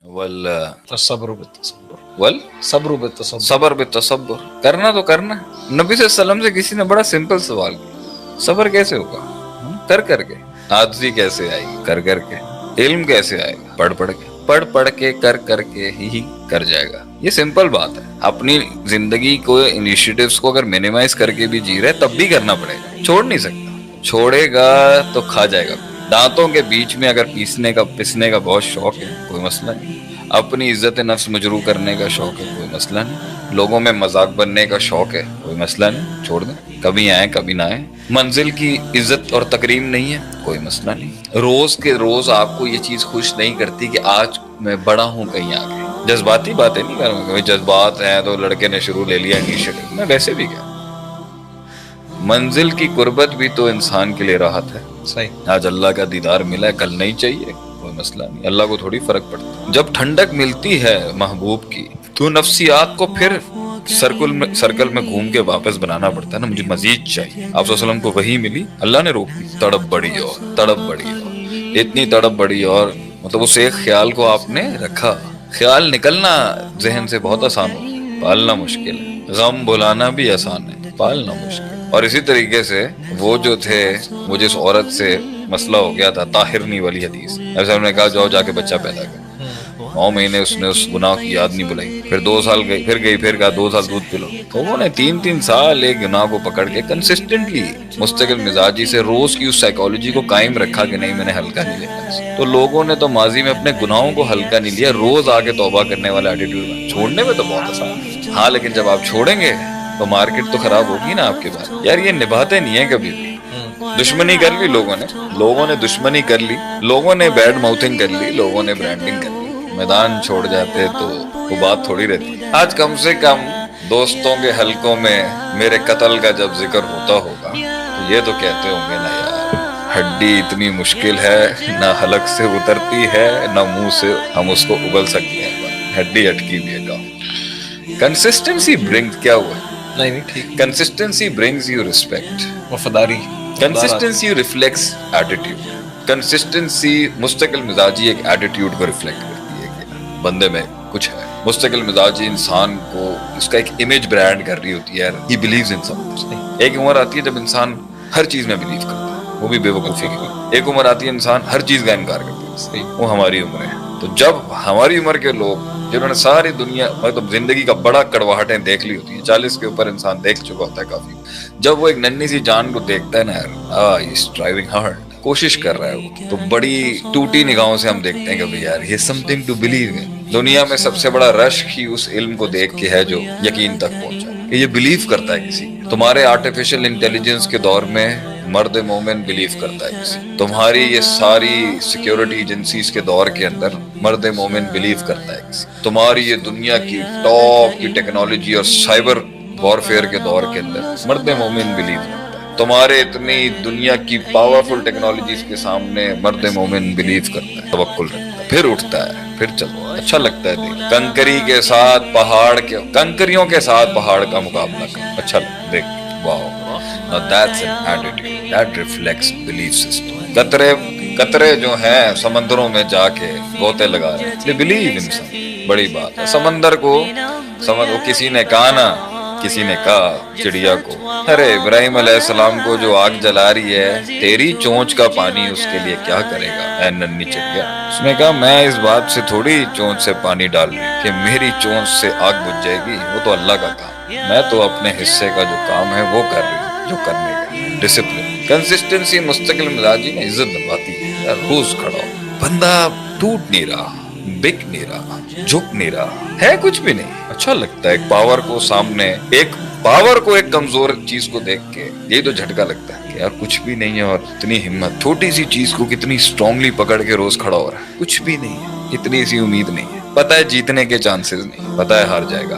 वल तसब्र बित्तसब्बुर, वल सब्र बित्तसब्बुर। सबर बितसब्बुर, करना तो करना है। नबी सल्लल्लाहु अलैहि वसल्लम से किसी ने बड़ा सिंपल सवाल किया, सबर कैसे होगा? कर करके। आजिज़ी कैसे आएगी? कर करके। इल्म कैसे आएगा? पढ़ पढ़ के। पढ़ पढ़ के कर करके ही कर जाएगा। ये सिंपल बात है। अपनी जिंदगी को, इनिशिएटिव्स को अगर मिनिमाइज करके भी जी रहे तब भी करना पड़ेगा, छोड़ नहीं सकता। छोड़ेगा तो खा जाएगा। दांतों के बीच में अगर पिसने का बहुत शौक है, कोई मसला नहीं। अपनी इज्जत नफ्स मजरू करने का शौक है, कोई मसला नहीं। लोगों में मजाक बनने का शौक है, कोई मसला नहीं, छोड़ दें। कभी आए कभी ना आए। मंजिल की इज्जत और तकरीम नहीं है, कोई मसला नहीं। रोज के रोज आपको ये चीज खुश नहीं करती कि आज मैं बड़ा हूं कहीं आगे। जज्बाती बातें नहीं कर रहा हूं, जज्बात हैं तो लड़के ने शुरू ले लिया इनिशिएटिव। मैं वैसे भी क्या, मंजिल की कुर्बत भी तो इंसान के लिए राहत है। सही। आज अल्लाह का दीदार मिला है, कल नहीं चाहिए, कोई मसला नहीं। अल्लाह को थोड़ी फर्क पड़ता है। जब ठंडक मिलती है महबूब की तो नफ्सियात को फिर सर्कल में घूम के वापस बनाना पड़ता है ना। मुझे मजीद चाहिए। आप सल्लल्लाहु अलैहि वसल्लम को वही मिली, अल्लाह ने रोक दी। तड़प बड़ी और तड़प बड़ी और इतनी तड़प बड़ी और मतलब उस एक ख्याल को आपने रखा। ख्याल निकलना जहन से बहुत आसान होता है, पालना मुश्किल है। गम भुलाना भी आसान है, पालना मुश्किल। और इसी तरीके से वो जो थे, वो जिस औरत से मसला हो गया था, ताहिरनी वाली हदीस, ऐसा उन्होंने कहा जाओ जाके बच्चा पैदा कर। 9 महीने उसने उस गुनाह की याद नहीं बुलाई। फिर 2 साल गई, फिर कहा 2 साल दूध पिलो। तो उन्होंने 3-3 साल एक गुनाह को पकड़ के कंसिस्टेंटली मुस्तकिल मिजाजी से रोज की उस साइकोलॉजी को कायम रखा कि नहीं मैंने हल्का नहीं लेना। तो लोगों ने तो माजी में अपने गुनाहों को हल्का नहीं लिया, रोज आके तौबा करने वाला एटीट्यूड। छोड़ने में तो बहुत आसान है, हाँ, लेकिन जब आप छोड़ेंगे तो मार्केट तो खराब होगी ना आपके बाद। यार ये निभाते नहीं है कभी भी। दुश्मनी कर ली लोगों ने दुश्मनी कर ली, लोगों ने बैड माउथिंग कर ली, लोगों ने ब्रांडिंग कर ली। मैदान छोड़ जाते तो वो बात थोड़ी रहती। आज कम से कम दोस्तों के हलकों में मेरे कत्ल का जब जिक्र होता होगा तो ये तो कहते होंगे ना यार, हड्डी इतनी मुश्किल है, ना हलक से उतरती है, ना मुंह से हम उसको उगल सकते हैं, हड्डी अटकी भी है। कंसिस्टेंसी ब्रिंग्स, क्या हुआ? नहीं ठीक। कंसिस्टेंसी ब्रिंग्स यू रिस्पेक्ट, वफादारी। Consistency reflects attitude. कंसिस्टेंसी मुस्तकिल मिजाजी एक एटीट्यूड को रिफ्लेक्ट करती है कि बंदे में कुछ है। मुस्तकिल मिजाजी इंसान को उसका एक इमेज ब्रांड कर रही होती है यार, ही बिलीव्स इन समथिंग। एक उम्र आती है जब इंसान हर चीज में बिलीव करता है, वो भी बेवकूफी की। एक उम्र आती है इंसान हर चीज का इनकार करता है, वो हमारी उम्र है। तो जब हमारी उम्र के लोग जिन्होंने सारी दुनिया मतलब जिंदगी का बड़ा कड़वाहटें देख ली होती है, 40 के ऊपर इंसान देख चुका होता है काफी, जब वो एक नन्ही सी जान को देखता है ना यार, ही इज ट्राइविंग हार्ड, कोशिश कर रहा है वो, तो बड़ी टूटी निगाहों से हम देखते हैं कि भाई यार ये समथिंग टू बिलीव इन। दुनिया में सबसे बड़ा रश ही उस इल्म को देख के है जो यकीन तक पहुंचा, कि ये बिलीव करता है किसी। तुम्हारे आर्टिफिशियल इंटेलिजेंस के दौर में मर्द मोमिन बिलीव करता है किसी। तुम्हारी ये सारी सिक्योरिटी एजेंसीज के दौर के अंदर मर्द मोमिन बिलीव करता है किसी। तुम्हारी ये दुनिया की टॉप की टेक्नोलॉजी और साइबर वॉरफेयर के दौर के अंदर मर्द मोमिन बिलीव करता है। तुम्हारे इतनी दुनिया की पावरफुल टेक्नोलॉजीज के सामने मर्द मोमिन बिलीव करता है, तवक्कुल रखता है, फिर उठता है, फिर चलता है। अच्छा लगता है देख, कंकरियों के साथ पहाड़ का मुकाबला कर, अच्छा देख, wow. Now that's an attitude that reflects belief system. कतरे जो हैं समंदरों में जाके गोते लगा रहे हैं, they believe in something. बड़ी बात है। समंदर को किसी ने कहा ना, किसी ने कहा चिड़िया को, अरे इब्राहिम अलैहिस्सलाम को जो आग जला रही है, तेरी चोंच का पानी उसके लिए क्या करेगा ऐ नन्ही चिड़िया। उसने कहा मैं इस बात से थोड़ी चोंच से पानी डाल रही कि मेरी चोंच से आग बुझ जाएगी, वो तो अल्लाह का काम, मैं तो अपने हिस्से का जो काम है वो कर रही हूँ, जो करने का। डिसिप्लिन, कंसिस्टेंसी मुस्तकिल मिजाजी में इज्जत दिलवाती है यार। रोज खड़ा हो, बंदा टूट नहीं रहा, बिक नहीं रहा, झुक नहीं रहा है, कुछ भी नहीं। अच्छा लगता है एक पावर को एक कमजोर चीज को देख के यही तो झटका लगता है कि यार कुछ भी नहीं है, और इतनी हिम्मत, छोटी सी चीज को कितनी स्ट्रांगली पकड़ के रोज खड़ा हो रहा है। कुछ भी नहीं है, इतनी सी उम्मीद नहीं है, पता है जीतने के चांसेस नहीं, पता है हार जाएगा।